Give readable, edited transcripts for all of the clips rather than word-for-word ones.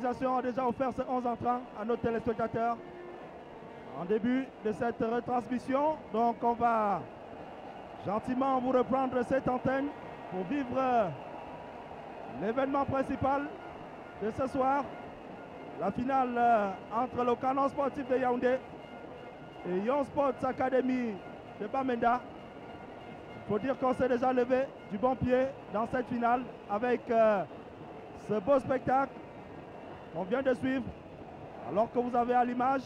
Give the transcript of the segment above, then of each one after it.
l'organisation a déjà offert ses 11 entrants à nos téléspectateurs en début de cette retransmission. Donc on va gentiment vous reprendre cette antenne pour vivre l'événement principal de ce soir, la finale entre le Canon Sportif de Yaoundé et Young Sports Academy de Bamenda. Il faut dire qu'on s'est déjà levé du bon pied dans cette finale avec ce beau spectacle qu'on vient de suivre. Alors que vous avez à l'image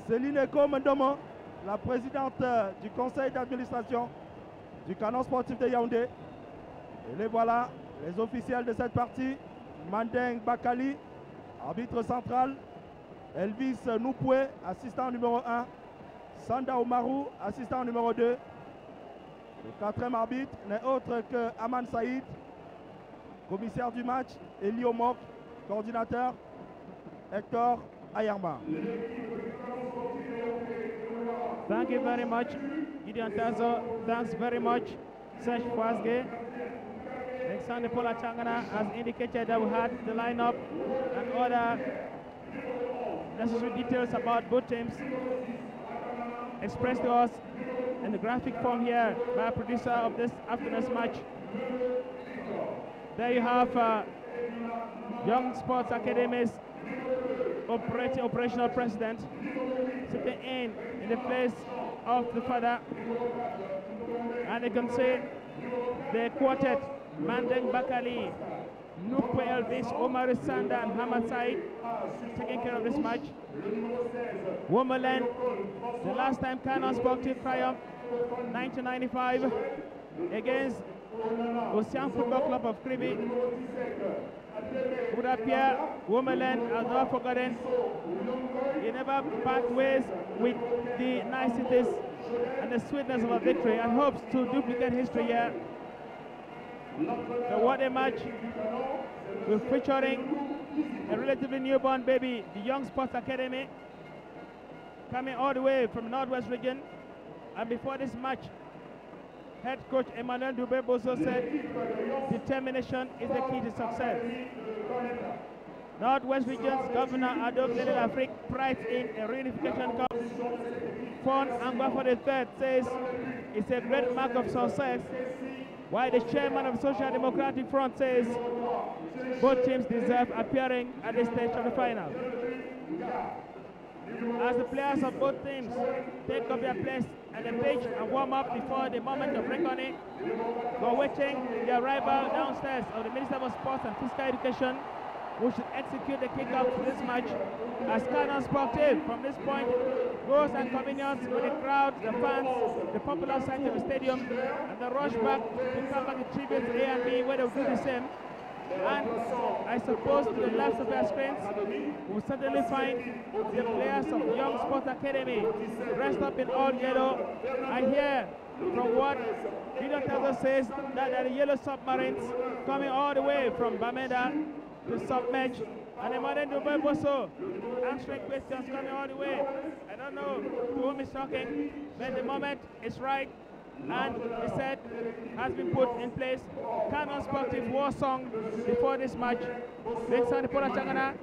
Céline Eko Mendomo, la présidente du conseil d'administration du Canon Sportif de Yaoundé. Et les voilà, les officiels de cette partie. Mandeng Bakali, arbitre central. Elvis Noupoué, assistant numéro 1. Sanda Oumarou, assistant numéro 2. Le quatrième arbitre n'est autre que Aman Saïd, commissaire du match. Elio Mok, coordinateur. Hector Ayarma. Thank you very much, Gideon Tazo. Thanks very much, Serge Fwazge. Alexander Pola Changana has indicated that we had the lineup and other necessary details about both teams expressed to us in the graphic form here by a producer of this afternoon's match. There you have Young Sports Academy's operational president sitting in the place of the father, and you can see the quartet Mandeng Bakali, Nukwe Elvis, Omar Sanda and Hamad Said taking care of this match. Womerland, the last time Canon Sportive triumph, 1995 against Ocean Football Club of Kribi. Would appear Womerland has not forgotten. He never part ways with the niceties and the sweetness of a victory and hopes to duplicate history here. So what a match. We're featuring a relatively newborn baby, the Young Sports Academy, coming all the way from Northwest region. And before this match, head coach Emmanuel Dubé-Bosso said, determination is the key to success. Northwest Region's Governor Adok Lele Afrique prides in a reunification cup. Fon Angwafo III says it's a great mark of success, while the chairman of the Social Democratic Front says both teams deserve appearing at this stage of the final. As the players of both teams take up their place at the pitch and warm up before the moment of reckoning, we're waiting the arrival downstairs of the Minister of Sports and Physical Education, who should execute the kickoff for this match as Canon Sportive from this point goes and communions with the crowd, the fans, the popular side of the stadium, and the rush back to come back to tribute A and B where they'll do the same. And I suppose to the left of their screens, we'll certainly find the players of Young Sports Academy dressed up in all yellow. I hear from what Gideon Tazo says that there are yellow submarines coming all the way from Bamenda to submerge. And Emmanuel Dubé-Bosso answering questions coming all the way. I don't know to whom he's talking, but the moment is right. And he said has been put in place. Canon Sportive war song before this match. Alexander Pola Changana,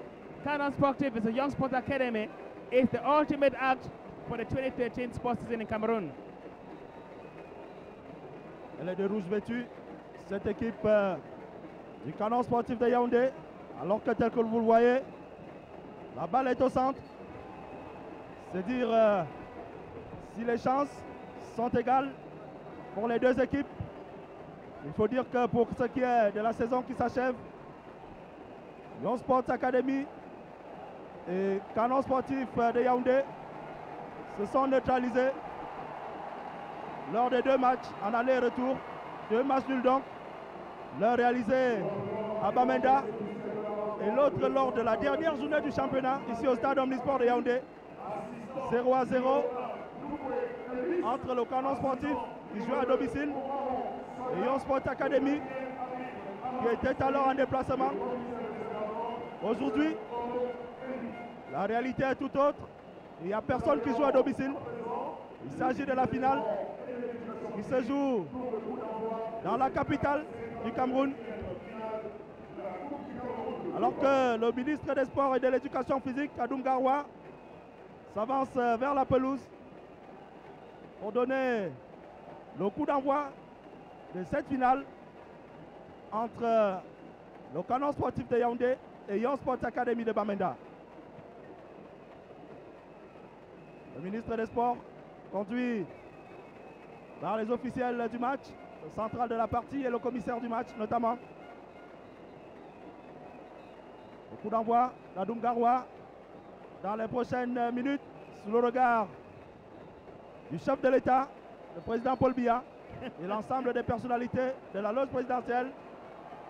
Canon Sportive is a Young Sports Academy. It's the ultimate act for the 2013 sports season in Cameroon. Elle est de rouge vêtue, cette équipe du Canon Sportif de Yaoundé. Alors que tel que vous le voyez, la balle est au centre. C'est dire si les chances sont égales pour les deux équipes. Il faut dire que pour ce qui est de la saison qui s'achève, Young Sports Academy et Canon Sportif de Yaoundé se sont neutralisés lors des deux matchs en aller et retour. Deux matchs nuls donc, l'un réalisé à Bamenda et l'autre lors de la dernière journée du championnat ici au stade Omnisport de Yaoundé. 0-0 entre le Canon Sportif qui joue à domicile et Young Sports Academy qui était alors en déplacement. Aujourd'hui, la réalité est tout autre. Il n'y a personne qui joue à domicile. Il s'agit de la finale qui se joue dans la capitale du Cameroun. Alors Alors que le ministre des Sports et de l'Éducation physique, Adoum Garwa, s'avance vers la pelouse pour donner le coup d'envoi de cette finale entre le Canon sportif de Yaoundé et Young Sports Academy de Bamenda. Le ministre des Sports conduit par les officiels du match, le central de la partie et le commissaire du match notamment. Le coup d'envoi d'Adoum Garwa dans les prochaines minutes sous le regard du chef de l'État, le président Paul Biya et l'ensemble des personnalités de la loge présidentielle.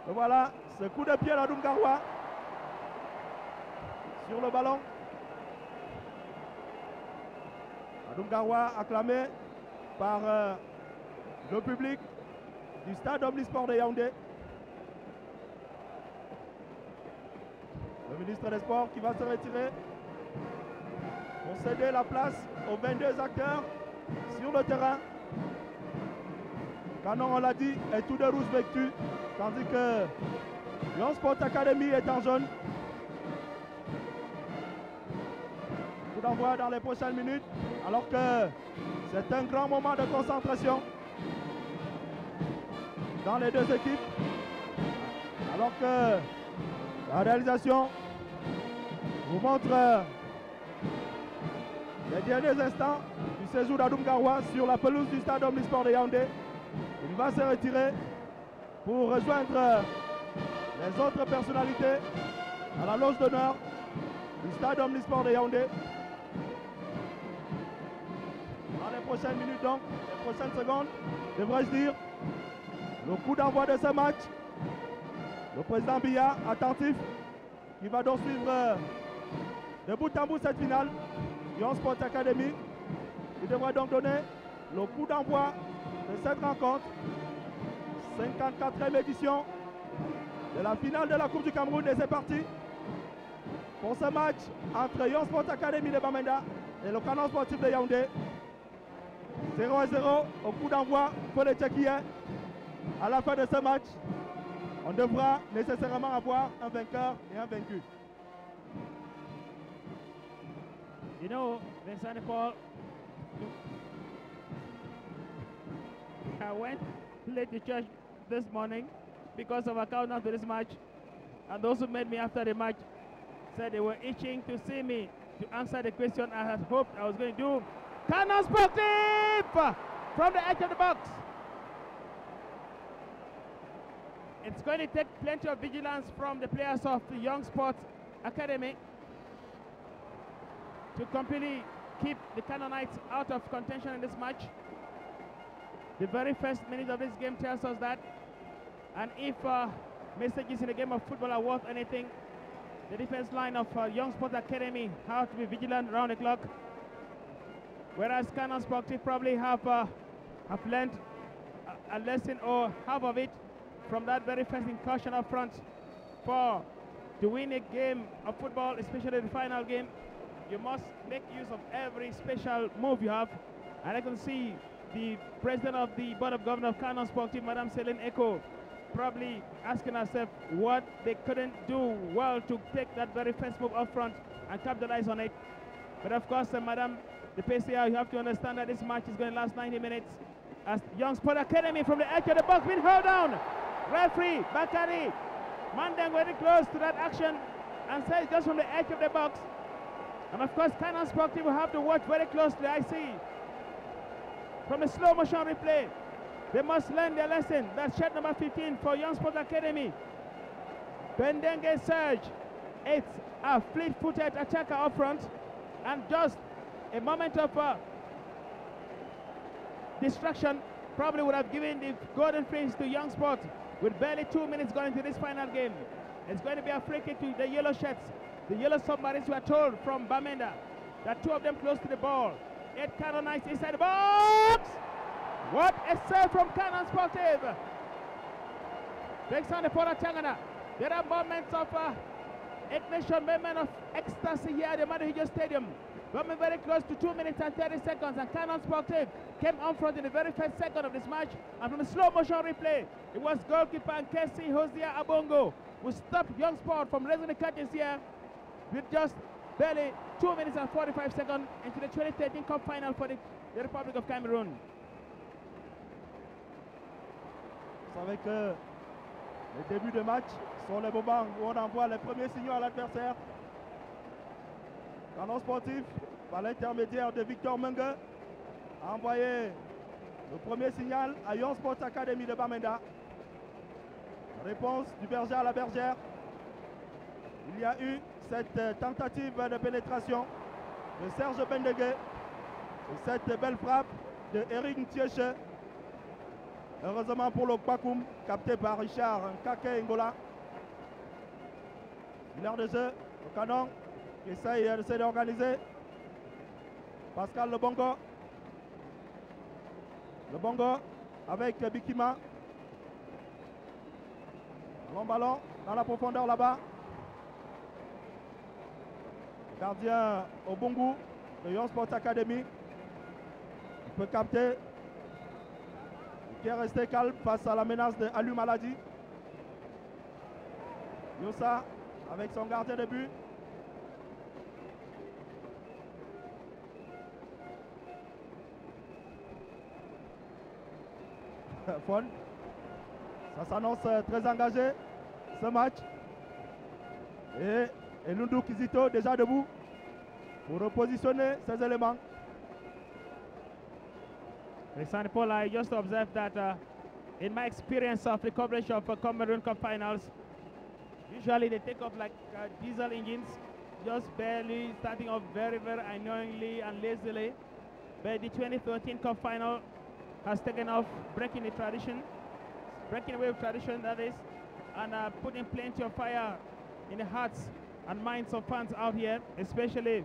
Et voilà ce coup de pied d'Adoum Garwa sur le ballon. Adoum Garwa acclamé par le public du stade Omnisport de Yaoundé. Le ministre des Sports qui va se retirer pour céder la place aux 22 acteurs sur le terrain. Canon, on l'a dit, est tout de rouge vêtu, tandis que Young Sports Academy est en jaune. Coup d'envoi dans les prochaines minutes, alors que c'est un grand moment de concentration dans les deux équipes. Alors que la réalisation vous montre les derniers instants du séjour d'Adoum Garwa sur la pelouse du stade Omnisport de Yaoundé. Il va se retirer pour rejoindre les autres personnalités à la loge d'honneur du stade Omnisport de Yaoundé. Dans les prochaines minutes donc, les prochaines secondes, devrais-je dire, le coup d'envoi de ce match. Le président Biya, attentif, qui va donc suivre de bout en bout cette finale. Young Sports Academy, qui devra donc donner le coup d'envoi de cette rencontre. 54e édition de la finale de la Coupe du Cameroun. Et c'est parti pour ce match entre Young Sports Academy de Bamenda et le Canon sportif de Yaoundé. 0-0 au coup d'envoi pour les Tchéquiens. À la fin de ce match, on devra nécessairement avoir un vainqueur et un vaincu. You know, Vincent Paul, I went late to church this morning because of a countdown to this match, and those who met me after the match said they were itching to see me to answer the question I had hoped I was going to do. Canon Sportif from the edge of the box. It's going to take plenty of vigilance from the players of the Young Sports Academy to completely keep the Cannonites out of contention in this match. The very first minute of this game tells us that. And if messages in the game of football are worth anything, the defense line of Young Sports Academy have to be vigilant around the clock. Whereas Canon Sportif probably have learned a lesson or half of it from that very first incursion up front. To win a game of football, especially the final game, you must make use of every special move you have. And I can see the president of the board of governors of Canon Sportif, Madame Céline Echo, probably asking herself what they couldn't do well to take that very first move up front and capitalize on it. But of course, Madame the PCR, you have to understand that this match is going to last 90 minutes. As Young Sport Academy from the edge of the box being held down. Referee Bakari Mandeng very close to that action and says just from the edge of the box. And of course, Canon Sportif will have to watch very closely. I see from the slow motion replay, they must learn their lesson. That's shot number 15 for Young Sport Academy. Bendenge Serge. It's a fleet-footed attacker up front, and just a moment of distraction probably would have given the golden fringe to Young Sport with barely 2 minutes going into this final game. It's going to be a free kick to the yellow shirts. The yellow submarines were told from Bamenda that two of them close to the ball. 8 Cannonites inside the box. What a save from Canon Sportif. Takes on the Pora Tangana. There are moments of ignition moment of ecstasy here at the Madahijo Stadium. Coming very close to 2 minutes and 30 seconds, and Canon Sportive came on front in the very first second of this match. And from a slow motion replay, it was goalkeeper Nkesi Hosea Abongo who stopped Young Sport from raising the curtains here with just barely 2 minutes and 45 seconds into the 2013 Cup final for the Republic of Cameroon. Vous savez que les débuts de match sont les moments où on envoie les premiers signaux à l'adversaire. Canon Sportif, par l'intermédiaire de Victor Mengue, a envoyé le premier signal à Young Sports Academy de Bamenda. Réponse du berger à la bergère. Il y a eu cette tentative de pénétration de Serge Bendegue et cette belle frappe de Eric Ntieche. Heureusement pour le Kwakum, capté par Richard Nkake Ngola. L'air de jeu, le Canon qui essaye d'organiser. Pascal Lebongo. Lebongo avec Bikima. Long ballon dans la profondeur là-bas. Gardien Obongu de Young Sports Academy. Il peut capter. Qui est resté calme face à la menace de Alu Maladi. Yossa avec son gardien de but. Fon. Ça s'annonce très engagé ce match. Et Lundu Kizito déjà debout pour repositionner ses éléments. Alexander Paul, I just observed that in my experience of the coverage of Cameroon Cup finals, usually they take off like diesel engines, just barely starting off very, very annoyingly and lazily. But the 2013 Cup final has taken off, breaking the tradition, breaking away with tradition, that is, and putting plenty of fire in the hearts and minds of fans out here, especially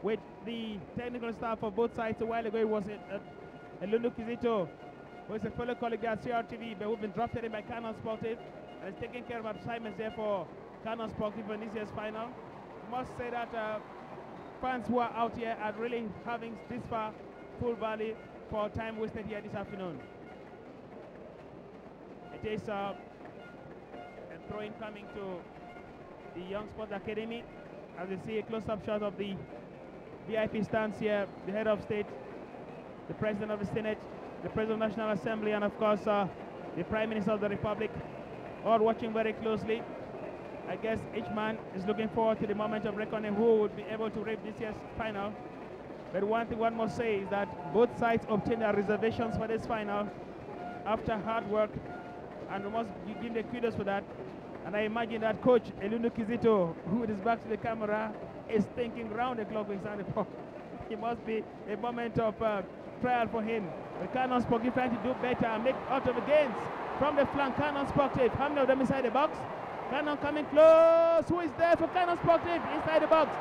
with the technical staff of both sides. A while ago it was Lundu Kizito, who is a fellow colleague at CRTV, but who's been drafted in by Canon Sportive and is taking care of assignments there for Canon Sportive in this year's final. I must say that fans who are out here are really having this far full value for time wasted here this afternoon. It is a throw-in coming to the Young Sports Academy. As you see a close-up shot of the VIP stands here, the head of state, the President of the Senate, the President of the National Assembly, and of course the Prime Minister of the Republic, all watching very closely. I guess each man is looking forward to the moment of reckoning who would be able to reap this year's final. But one thing one must say is that both sides obtained their reservations for this final after hard work, and we must give the kudos for that. And I imagine that coach Elundu Kizito, who is back to the camera, is thinking round the clock with Sandy Paul. It must be a moment of trial for him. The Canon Sportive trying to do better and make out of the gains from the flank. Canon Sportive, how many of them inside the box? Canon coming close. Who is there for Canon Sportive inside the box?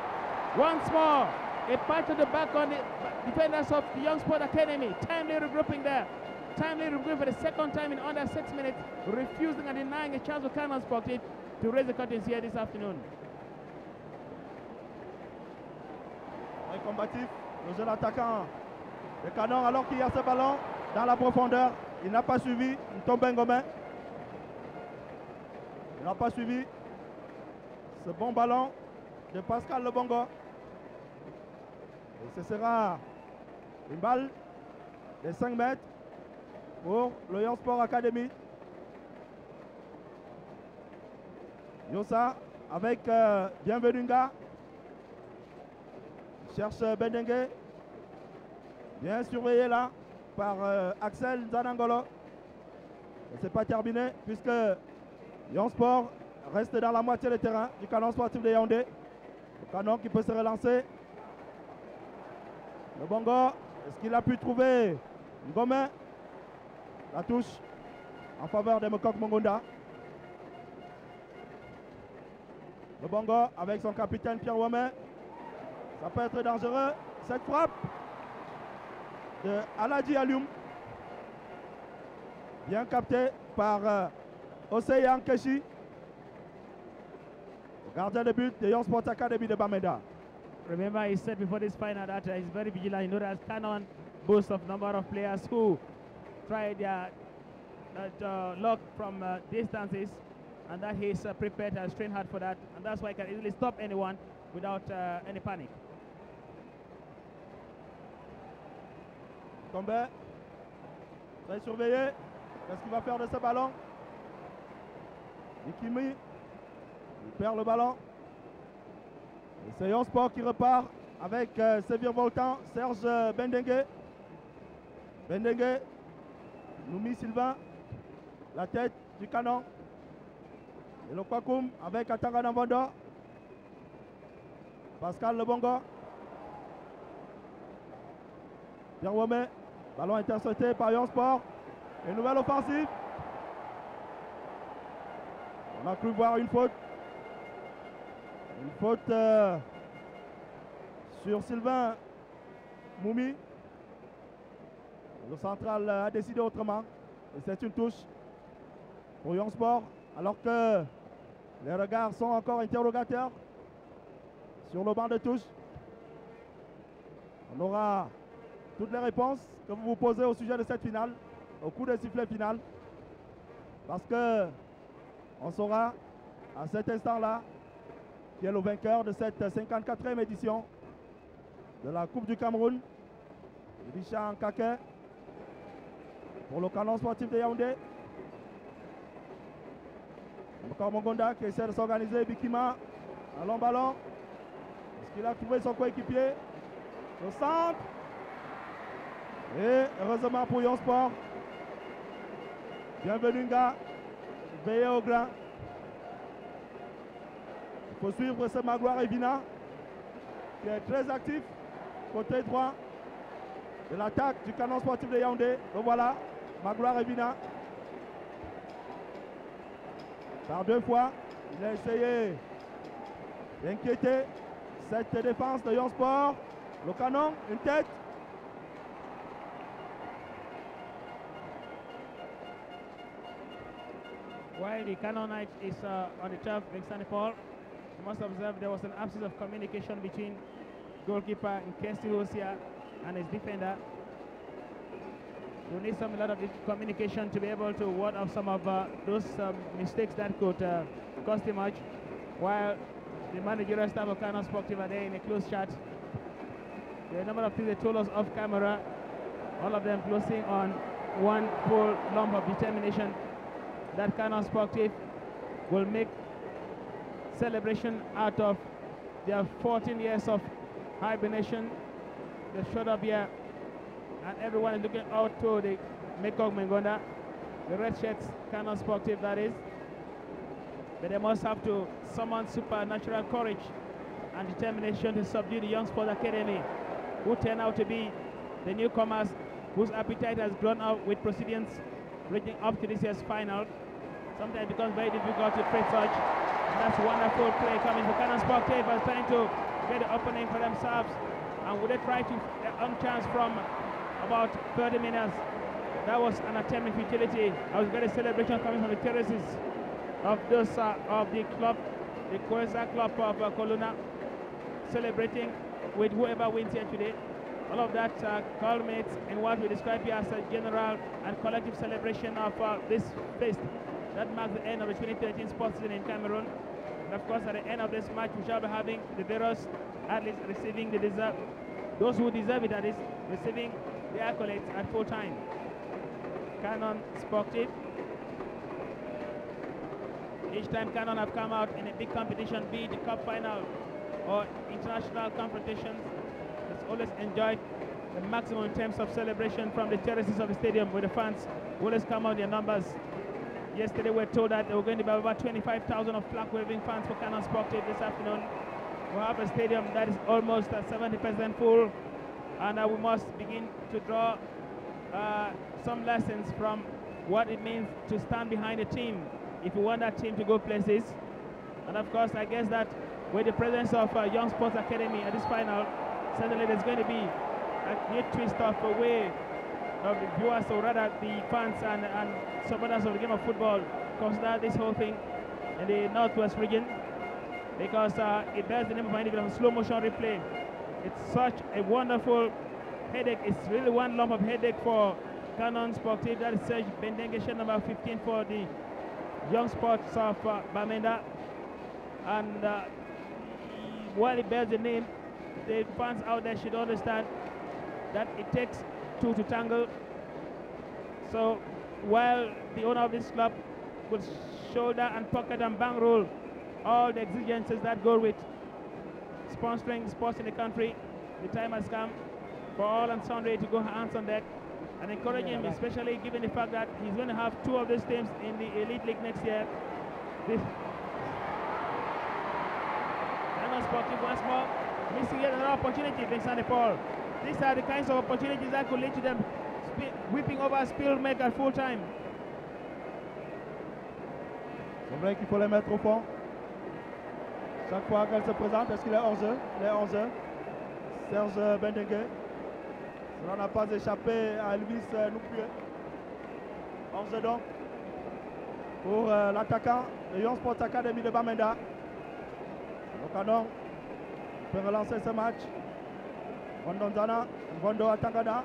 Once more, a patch to the back on the defenders of the Young Sport Academy. Timely regrouping there. Timely regrouping for the second time in under 6 minutes, refusing and denying a chance for Canon Sportive to raise the curtains here this afternoon. Très combatif, le jeune attaquant de Canon, alors qu'il y a ce ballon dans la profondeur, il n'a pas suivi Ntombengome. Il n'a pas suivi ce bon ballon de Pascal Lebongo. Et ce sera une balle de 5 mètres pour le Young Sport Academy. Yossa avec Bienvenunga. Cherche Bendengue. Bien surveillé là par Axel Zanangolo. Ce n'est pas terminé puisque Young Sport reste dans la moitié du terrain du Canon Sportif de Yaoundé. Le Canon qui peut se relancer. Le Bongo, est-ce qu'il a pu trouver Ngome? La touche en faveur de Mekok Mongonda. Le Bongo avec son capitaine Pierre Wame. Ça peut être dangereux. Cette frappe de Aladji Alioum. Bien capté par Osei Ankeshi. gardien de but de Young Sports Academy de Bamenda. Remember, he said before this final that he's very vigilant. You know that Canon boasts of number of players who try their luck from distances, and that he's prepared and trained hard for that, and that's why he can easily stop anyone without any panic. Combe, très surveillé. Qu'est-ce qu'il va faire de ce ballon? Ikimi, il perd le ballon. Et c'est Young Sport qui repart avec ce virevoltant, Serge Bendengue. Bendengue, Noumi Sylvain, la tête du canon. Et le Kwakum avec Atanga Nambondo. Pascal Lebongo. Pierre Womé, ballon intercepté par Young Sport. Une nouvelle offensive. On a cru voir une faute. Une faute sur Sylvain Moumi. Le central a décidé autrement. Et c'est une touche pour Young Sport. Alors que les regards sont encore interrogateurs sur le banc de touche. On aura toutes les réponses que vous vous posez au sujet de cette finale, au coup de sifflet final. Parce que on saura à cet instant-là qui est le vainqueur de cette 54e édition de la Coupe du Cameroun. Richard Nkake pour le canon sportif de Yaoundé. Encore Mongonda qui essaie de s'organiser. Bikima, un long ballon. Est-ce qu'il a trouvé son coéquipier? Au centre. Et heureusement pour Young Sport. Bienvenue, gars. Veillez au grain. Il faut suivre ce Magloire Evina qui est très actif côté droit de l'attaque du canon sportif de Yaoundé. Donc voilà, Magloire Evina. Par deux fois, il a essayé d'inquiéter cette défense de Young Sport. Le canon, une tête. While the Cannonite is on the turf, Vexani Paul, you must observe there was an absence of communication between goalkeeper Nkesti Hosia and his defender. You need a lot of communication to be able to ward off some of those mistakes that could cost him much. While the managerial staff of Canon Sportive are there in a close chat. There are a number of things they told us off camera, all of them closing on one full lump of determination that Canon Sportive will make celebration out of their 14 years of hibernation. They showed up here and everyone is looking out to the Mekong Mengonda, the red shirts, Canon Sportive that is. But they must have to summon supernatural courage and determination to subdue the Young Sports Academy, who turn out to be the newcomers whose appetite has grown up with proceedings reaching up to this year's final. Sometimes it becomes very difficult to trade such. And that's wonderful play coming from Canon Sportive as trying to get the opening for themselves. And would they try to on chance from about 30 minutes? That was an attempt in futility. I was getting celebration coming from the terraces of those of the club, the Koesa club of Koluna, celebrating with whoever wins here today. All of that culminates in what we describe here as a general and collective celebration of this feast. That marks the end of the 2013 sports season in Cameroon. And of course, at the end of this match, we shall be having the various athletes receiving the deserve, those who deserve it, that is, receiving the accolades at full time. Canon Sportive. Each time Canon have come out in a big competition, be it the cup final or international competitions, it's always enjoyed the maximum in terms of celebration from the terraces of the stadium, where the fans always come out in their numbers. Yesterday we were told that there were going to be about 25,000 of flag-waving fans for Canon Sportive this afternoon. We have a stadium that is almost 70% full, and we must begin to draw some lessons from what it means to stand behind a team if you want that team to go places. And of course, I guess that with the presence of Young Sports Academy at this final, certainly there's going to be a new twist of a way of the viewers, or rather the fans and supporters of the game of football, consider this whole thing in the Northwest region. because it bears the name of an individual slow motion replay. It's such a wonderful headache. It's really one lump of headache for Canon Sportive. That is Serge Bendengue, shirt number 15 for the Young Sports of Bamenda. And while it bears the name, the fans out there should understand that it takes two to tangle. So while the owner of this club will shoulder and pocket and bankroll all the exigencies that go with sponsoring sports in the country, the time has come for all and sundry to go hands on deck and encourage him, especially given the fact that he's going to have two of these teams in the Elite League next year. Canon Sportive once more missing yet another opportunity, Vincent Paul. These are the kinds of opportunities that could lead to them whipping over Spielberg at full time. C'est vrai qu'il faut les mettre au fond. Chaque fois qu'elle se présente, est-ce qu'il est 11? Il est 11. Serge Bendengue. Cela n'a pas échappé à Elvis Noukoué. 11 donc pour l'attaquant de Young Sports Academy de Bamenda. Le canon peut relancer ce match. Rondonzana, Rondo Atangada.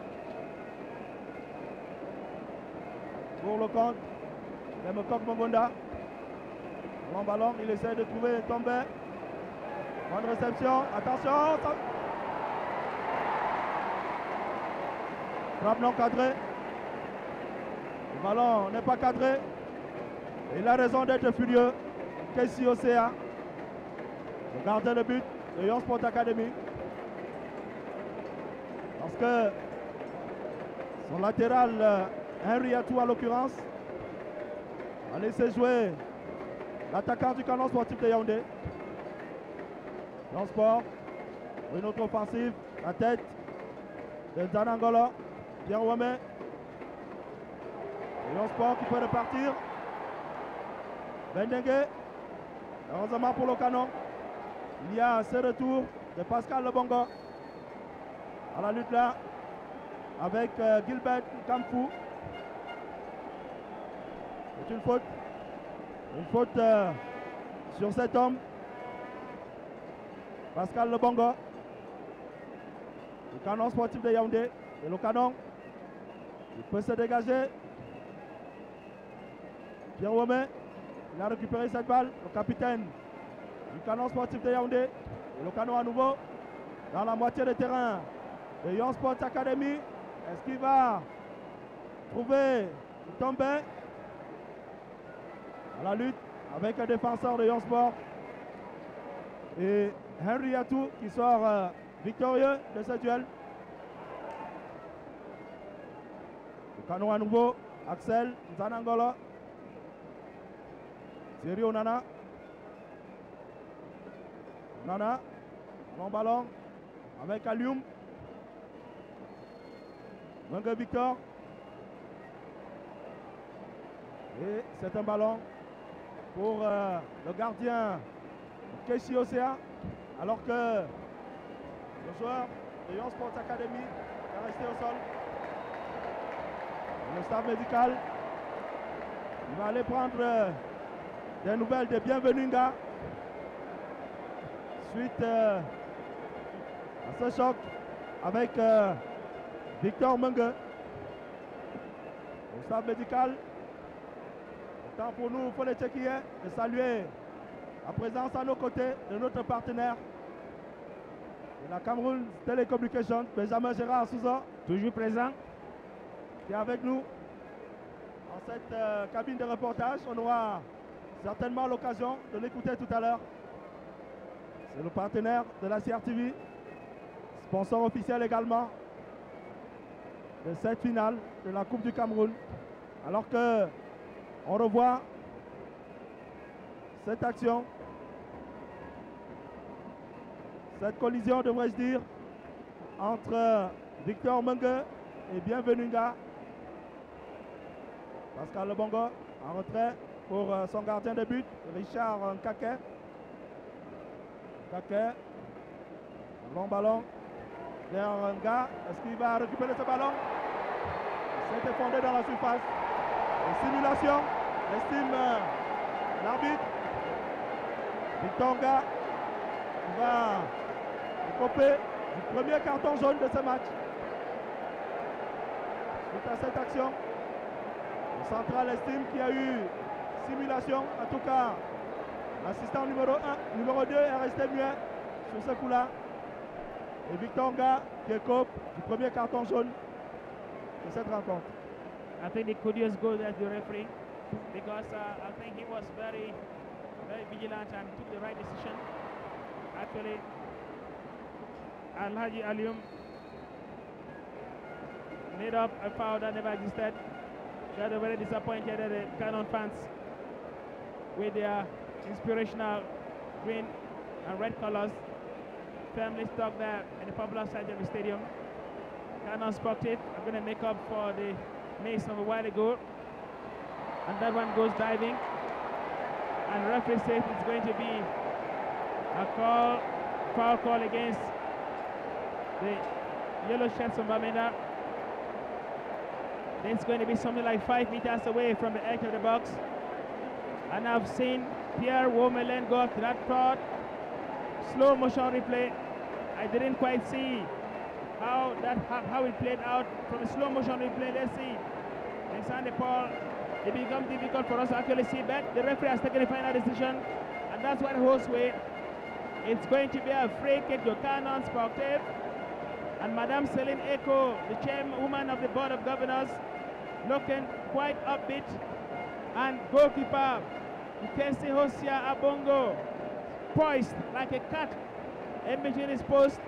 Pour le compte de Mokok Mongonda. Long ballon, il essaie de trouver une tombée. Bonne réception, attention. Frappe non cadrée. Le ballon n'est pas cadré. Il a raison d'être furieux. Casey Ocea, le gardien de but de Young Sports Academy. Parce que son latéral, Henry Atou en l'occurrence, a laissé jouer l'attaquant du Canon Sportif de Yaoundé. Young Sport, une autre offensive, la tête de Zanangolo, Pierre Ouamé. Young Sport qui peut repartir. Bendengue, heureusement pour le Canon, il y a ce retour de Pascal Lebongo à la lutte là avec Gilbert Kamfou. C'est une faute. Une faute sur cet homme. Pascal Lebongo. Le Canon Sportif de Yaoundé. Et le Canon, il peut se dégager. Pierre Ouamé, il a récupéré cette balle. Le capitaine du Canon Sportif de Yaoundé. Et le Canon à nouveau dans la moitié de terrain de Young Sports Academy. Est-ce qu'il va trouver une tombée à la lutte avec un défenseur de Young Sport et Henry Atou qui sort victorieux de ce duel. Le Canon à nouveau, Axel Zanangolo, Thierry Onana. Onana, long ballon avec Alioum. Mengue Victor. Et c'est un ballon pour le gardien Casey Ocea, alors que le joueur de Young Sports Academy est resté au sol. Le staff médical, il va aller prendre des nouvelles de Bienvenunga suite à ce choc avec Victor Mengue. Le staff médical, temps pour nous, pour les Tchéquiens, de saluer la présence à nos côtés de notre partenaire de la Cameroun Telecommunications, Benjamin Gérard Souza, toujours présent, qui est avec nous dans cette cabine de reportage. On aura certainement l'occasion de l'écouter tout à l'heure. C'est le partenaire de la CRTV, sponsor officiel également de cette finale de la Coupe du Cameroun. Alors que on revoit cette action, cette collision, devrais-je dire, entre Victor Mengue et Bienvenunga. Pascal Lebongo en retrait pour son gardien de but, Richard Nkake. Nkake, long ballon vers Nga. Est-ce qu'il va récupérer ce ballon? Il s'est effondré dans la surface. Une simulation, estime l'arbitre. Victor Nga qui va écoper du premier carton jaune de ce match. Suite à cette action, le central estime qu'il y a eu simulation. En tout cas, l'assistant numéro 2 est resté muet sur ce coup-là. Et Victor Nga qui écope du premier carton jaune de cette rencontre. I think the kudos goes as the referee because I think he was very vigilant and took the right decision. Actually, Alhaji Alium made up a foul that never existed. They are very disappointed at the Canon fans with their inspirational green and red colors firmly stuck there in the popular side of the stadium. Canon Sportive are going to make up for the miss of a while ago, and that one goes diving, and the referee says it's going to be a foul call against the yellow shirts from Bamenda. It's going to be something like 5 meters away from the edge of the box, and I've seen Pierre Womerlin go to that third slow motion replay. I didn't quite see how it played out from a slow motion replay. Let's see. In Saint Paul, it becomes difficult for us to actually see, but the referee has taken a final decision, and that's what holds weight. It's going to be a free kick to Canon Sportive, and Madame Céline Echo, the chairwoman of the Board of Governors, looking quite upbeat, and goalkeeper Ikesi Hosia Abongo poised like a cat in between his posts,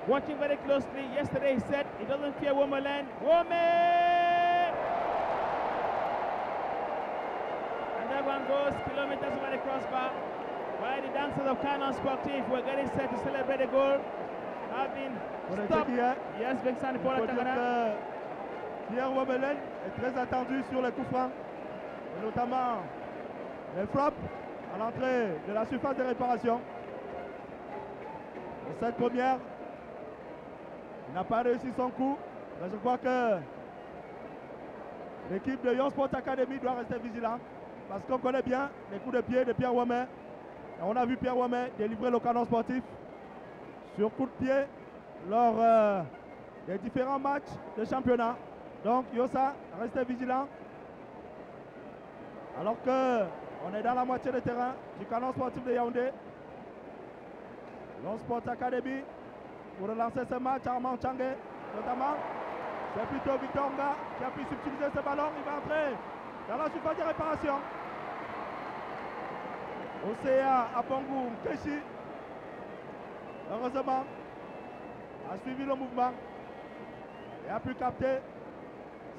watching very closely. Yesterday he said he doesn't fear Womerland. Wome! And that one goes kilometers over the crossbar. While the dancers of Canon Sportive were getting set to celebrate the goal, have been stopped. Yes, Vincent Paul Tagana. Pierre Womerland est très attendu sur les coups francs, et notamment les frappes à l'entrée de la surface de réparation. Et cette première, il n'a pas réussi son coup, mais je crois que l'équipe de Young Sport Academy doit rester vigilante, parce qu'on connaît bien les coups de pied de Pierre Womé. Et on a vu Pierre Womé délivrer le canon sportif sur coup de pied lors des différents matchs de championnat. Donc Yossa, restez vigilant. Alors que on est dans la moitié de terrain du canon sportif de Yaoundé. Young Sport Academy pour relancer ce match, Armand Changé notamment. C'est plutôt Victor Nga qui a pu subtiliser ce ballon. Il va entrer dans la surface de réparation. Osea Apongou Keshi, heureusement, a suivi le mouvement et a pu capter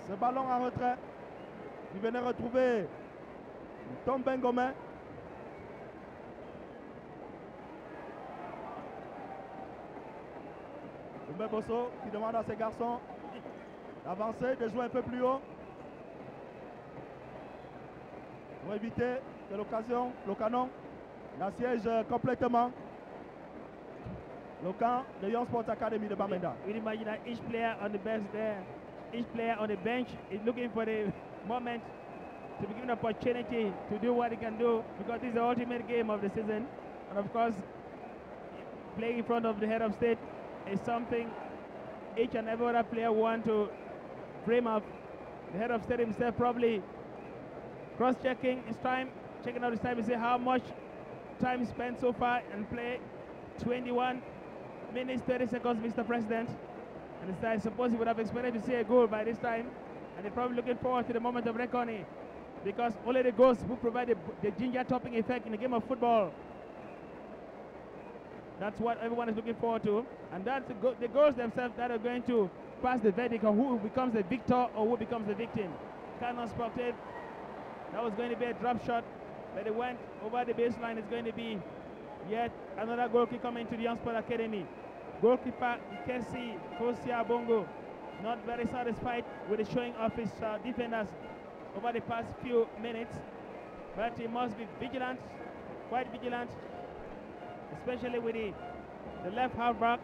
ce ballon en retrait. Il venait retrouver Tom Bengomen. Oumbe Bosso qui demande à ses garçons d'avancer, de jouer un peu plus haut pour éviter que l'occasion, le canon, l'assiège complètement le camp de Young Sports Academy de Bamenda. We imagine that each player on the bench there, each player on the bench is looking for the moment to be given an opportunity to do what he can do, because this is the ultimate game of the season. And of course, playing in front of the head of state is something each and every other player want to dream of. The head of state himself probably cross-checking his time, checking out his time to see how much time spent so far and play. 21 minutes, 30 seconds, Mr. President. And I suppose he would have expected to see a goal by this time. And they're probably looking forward to the moment of reckoning, because only the goals will provide the ginger topping effect in the game of football. That's what everyone is looking forward to. And that's the goals themselves that are going to pass the verdict on who becomes the victor or who becomes the victim. Canon Sportive, that was going to be a drop shot, but it went over the baseline. It's going to be yet another goal kick coming to the Young Sport Academy. Goalkeeper Ikesi Fosia Bongo, not very satisfied with the showing of his defenders over the past few minutes, but he must be vigilant, quite vigilant, especially with the left halfback,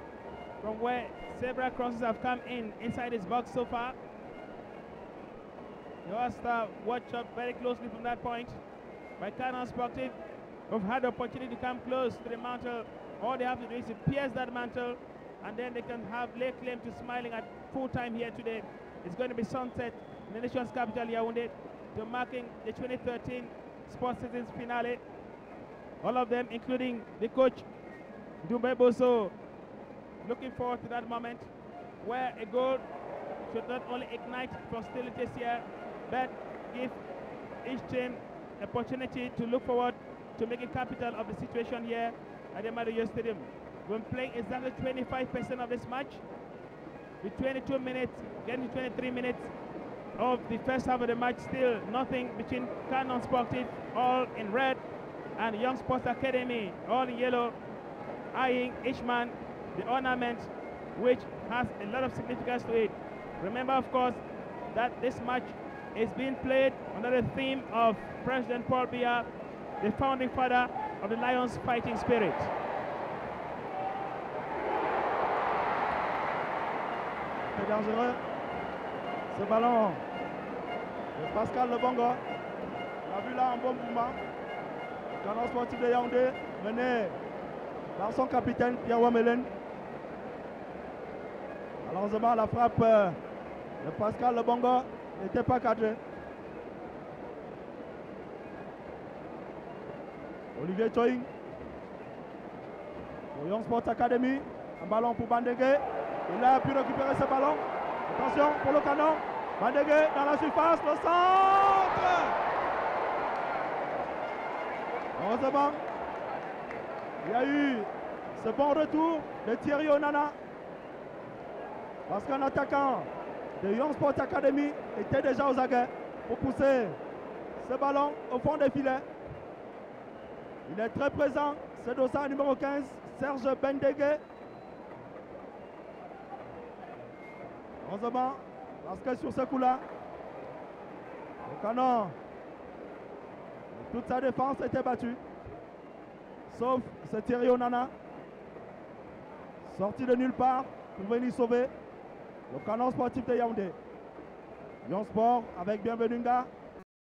from where several crosses have come inside his box so far. He must watch up very closely from that point by Canon Sportive, who've had the opportunity to come close to the mantle. All they have to do is to pierce that mantle, and then they can lay claim to smiling at full time here today. It's going to be sunset in the nation's capital, Yaoundé, to marking the 2013 Sports Citizens finale. All of them, including the coach, Doumbé Bosso, looking forward to that moment where a goal should not only ignite hostilities here, but give each team an opportunity to look forward to making capital of the situation here at the Mario Stadium. We're playing exactly 25% of this match, with 22 minutes, getting to 23 minutes of the first half of the match. Still nothing between Canon Sportif, all in red, and Young Sports Academy, all in yellow, eyeing each man the ornament, which has a lot of significance to it. Remember, of course, that this match is being played under the theme of President Paul Biya, the founding father of the Lions fighting spirit. C'est dangereux. Ce ballon de Pascal Lebongo. On a vu là un bon mouvement. Canon Sportif de Yaoundé, mené par son capitaine Pierre Wamelen. Malheureusement, la frappe de Pascal Lebongo n'était pas cadrée. Olivier Choing pour Young Sports Academy. Un ballon pour Bandegué. Il a pu récupérer ce ballon. Attention pour le canon. Bandegué dans la surface, le centre. Heureusement, il y a eu ce bon retour de Thierry Onana. Parce qu'un attaquant de Young Sports Academy était déjà aux aguets pour pousser ce ballon au fond des filets. Il est très présent, c'est dossard numéro 15, Serge Bandegué. Heureusement, parce que sur ce coup-là, le canon, toute sa défense était battue. Sauf ce Thierry Onana, sorti de nulle part pour venir sauver le Canon Sportif de Yaoundé. Young Sport avec Bienvenunga